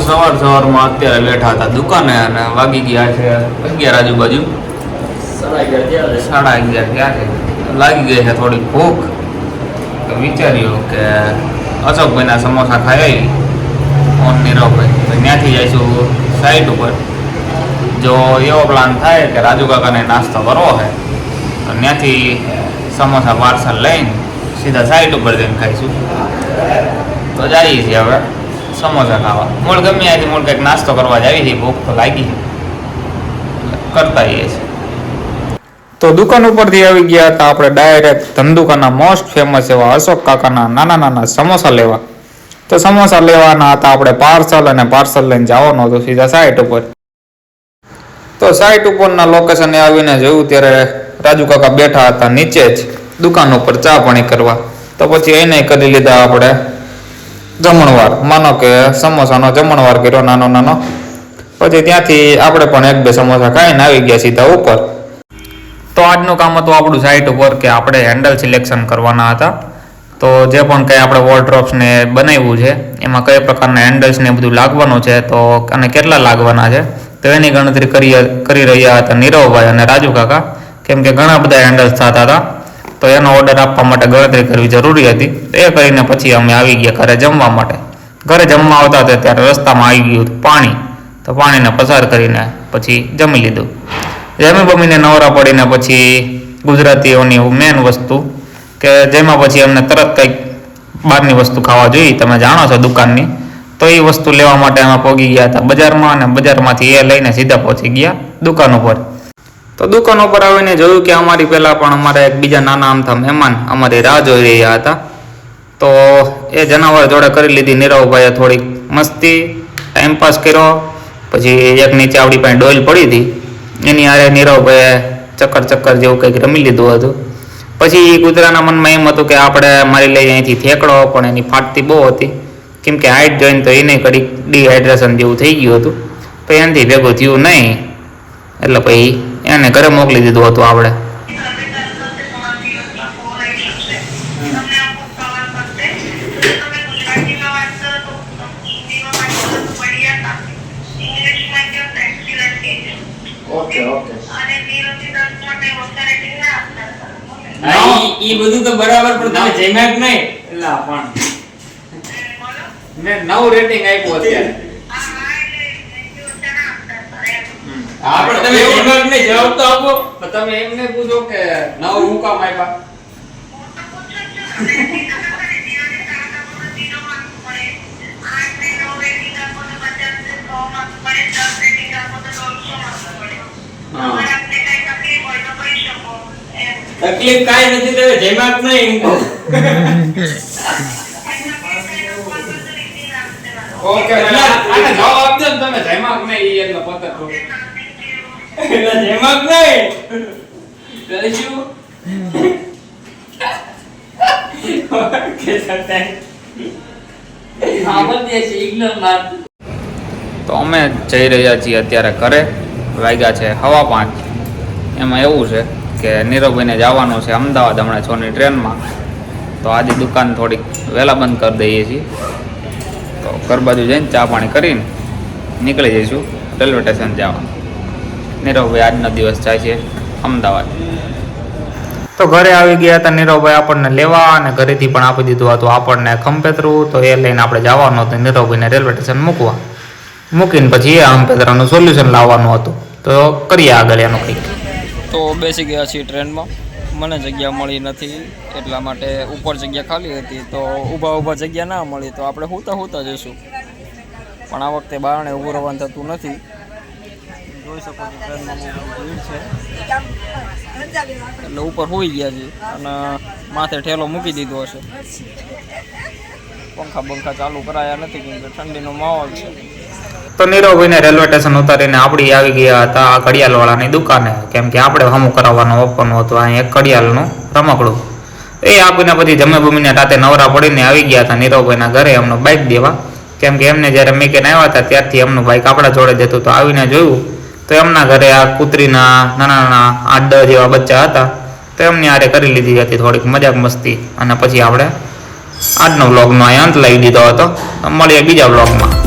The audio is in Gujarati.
સવારમાં અત્યારે બેઠા હતા દુકાને અને વાગી ગયા છે 11 આજુબાજુ, 11:30 થયા છે. લાગી ગઈ છે થોડી ભૂખ, તો વિચાર્યું કે અશોકભાઈના સમોસા ખાઈ ઓન નીરવભાઈ ત્યાંથી જઈશું સાઈડ ઉપર. જો એવો પ્લાન થાય કે રાજુ કાકાને નાસ્તો કરવો છે તો ત્યાંથી સમોસા પાર્સલ લઈને સીધા સાઈડ ઉપર જઈને ખાઈશું. તો જઈએ છીએ હવે સમોસા ખાવા. મૂળ ગમે ત્યાંથી મૂળ કંઈક નાસ્તો કરવા જ આવી છે, ભૂખ તો લાગી કરતા આવીએ છીએ. તો દુકાન ઉપરથી આવી ગયા હતા આપણે ડાયરેક્ટ ધંધુકાના મોસ્ટ ફેમસ એવા અશોક કાકાના નાના સમોસા લેવા. તો સમોસા લેવાના હતા આપણે પાર્સલ, અને પાર્સલ લઈને જવાનું હતું સીધા સાઈટ ઉપર. તો સાઈટ ઉપરના લોકેશને આવીને જોયું ત્યારે રાજુ કાકા બેઠા હતા નીચે જ દુકાન ઉપર ચા પાણી કરવા. તો પછી એને કરી લીધા આપણે જમણવાર, માનો કે સમોસાનો જમણવાર કર્યો નાનો. પછી ત્યાંથી આપણે પણ 1-2 સમોસા ખાઈને આવી ગયા સીધા ઉપર. તો આજનું કામ હતું આપણું સાઈટ ઉપર કે આપણે હેન્ડલ સિલેક્શન કરવાના હતા. તો જે પણ કંઈ આપણે વોર્ડરોબ્સને બનાવ્યું છે એમાં કઈ પ્રકારના હેન્ડલ્સને બધું લાગવાનું છે, તો અને કેટલા લાગવાના છે તો એની ગણતરી કરી રહ્યા હતા નીરવભાઈ અને રાજુ કાકા. કેમ કે ઘણા બધા હેન્ડલ્સ થતા હતા, તો એનો ઓર્ડર આપવા માટે ગણતરી કરવી જરૂરી હતી. તો એ કરીને પછી અમે આવી ગયા ઘરે જમવા માટે. ઘરે જમવા આવતા હતા ત્યારે રસ્તામાં આવી ગયું પાણી, તો પાણીને પસાર કરીને પછી જમી લીધું. જમી બમીને નવરા પડીને પછી ગુજરાતીઓની મેન વસ્તુ કે જેમાં પછી અમને તરત કંઈક બહારની વસ્તુ ખાવા જોઈએ, તમે જાણો છો દુકાનની. તો એ વસ્તુ લેવા માટે અમે પહોંચી ગયા હતા બજારમાં, અને બજારમાંથી એ લઈને સીધા પહોંચી ગયા દુકાન ઉપર. તો દુકાન ઉપર આવીને જોયું કે અમારી પહેલાં પણ અમારા એક બીજા નાના અમથા મહેમાન અમારી રાહ જોઈ રહ્યા હતા. તો એ જનાવર જોડે કરી લીધી નીરવભાઈએ થોડીક મસ્તી, ટાઈમપાસ કર્યો. પછી એક નીચે આપણી પાસે ડોલ પડી હતી, એની હારે નીરવભાઈએ ચક્કર જેવું કંઈક રમી લીધું હતું. પછી કૂતરાના મનમાં એમ હતું કે આપણે મારી લઈ અહીંથી થેકડો, પણ એની ફાટતી બહુ હતી. કેમ કે હાઈટ જોઈને તો એને કડીક ડિહાઇડ્રેશન જેવું થઈ ગયું હતું. પછી એનાથી ભેગું થયું નહીં, એટલે પછી એને ઘરે મોકલી દીધું હતું આપણે. ઈ બધું તો બરાબર, પણ તમે જમ્યા જ નહીં એલા પણ મેં 9 રેટિંગ આપ્યું અત્યારે. હા પણ તમે જમ્યા જ નહીં, જવાબ તો આપો. તમે એમને પૂછો કે 9 હું કામ આપ્યા. તકલીફ કાઈ નથી, તમે જમ્યા જ નહીં. ઓકે આને જવાબ આપજો ને, તમે જમ્યા જ નહીં એનો પતા તો એટલે જમ્યા જ નહીં કરીશું. ઓકે સર આમલ દે છે ઇગ્નોર માર. તો અમે જઈ રહ્યા છીએ અત્યારે ઘરે. વાગ્યા છે 5:15. એમાં એવું છે કે નીરવભાઈને જવાનું છે અમદાવાદ હમણાં 6ની ટ્રેનમાં. તો આજે દુકાન થોડીક વહેલા બંધ કરી દઈએ છીએ. તો ઘર બાજુ જઈને ચા પાણી કરીને નીકળી જઈશું રેલવે સ્ટેશન જવાનું. નીરવભાઈ આજનો દિવસ જાય છે અમદાવાદ. તો ઘરે આવી ગયા હતા નીરવભાઈ આપણને લેવા, અને ઘરેથી પણ આપી દીધું હતું આપણને ખંભેતરું. તો એ લઈને આપણે જવાનું હતું નીરવભાઈને રેલવે સ્ટેશન મૂકીને પછી એ ખંભેતરાનું સોલ્યુશન લાવવાનું હતું. તો કરીએ આગળ એનું કંઈક. તો બેસી ગયા છીએ ટ્રેનમાં. મને જગ્યા મળી નથી, એટલા માટે ઉપર જગ્યા ખાલી હતી. તો ઊભા જગ્યા ના મળી તો આપણે હુતા જઈશું. પણ આ વખતે બારણે ઊભું રહેવાનું થતું નથી. જોઈ શકો છો ટ્રેનમાં ભીડ છે, એટલે ઉપર હોઈ ગયા છે અને માથે ઠેલો મૂકી દીધો હશે. પંખા ચાલુ કરાયા નથી કેમ કે ઠંડીનો માહોલ છે. તો નીરવભાઈને રેલવે સ્ટેશન ઉતારીને આપણી આવી ગયા હતા આ ઘડિયાળવાળાની દુકાને. કેમ કે આપણે હમું કરાવવાનું આપવાનું હતું અહીં એક ઘડિયાળનું રમકડું. એ આપીને પછી જમે બમીને રાતે નવરા પડીને આવી ગયા હતા નીરવભાઈના ઘરે એમનું બાઇક દેવા. કેમ કે એમને જ્યારે મેકીને આવ્યા હતા ત્યારથી એમનું બાઇક આપણા જોડે જતું. તો આવીને જોયું તો એમના ઘરે આ કૂતરીના નાના 8-10 જેવા બચ્ચા હતા. તો એમની હારે કરી લીધી હતી થોડીક મજાક મસ્તી. અને પછી આપણે આજનો વ્લોગનો અહીં અંત લાવી દીધો હતો. મળીએ બીજા વ્લોગમાં.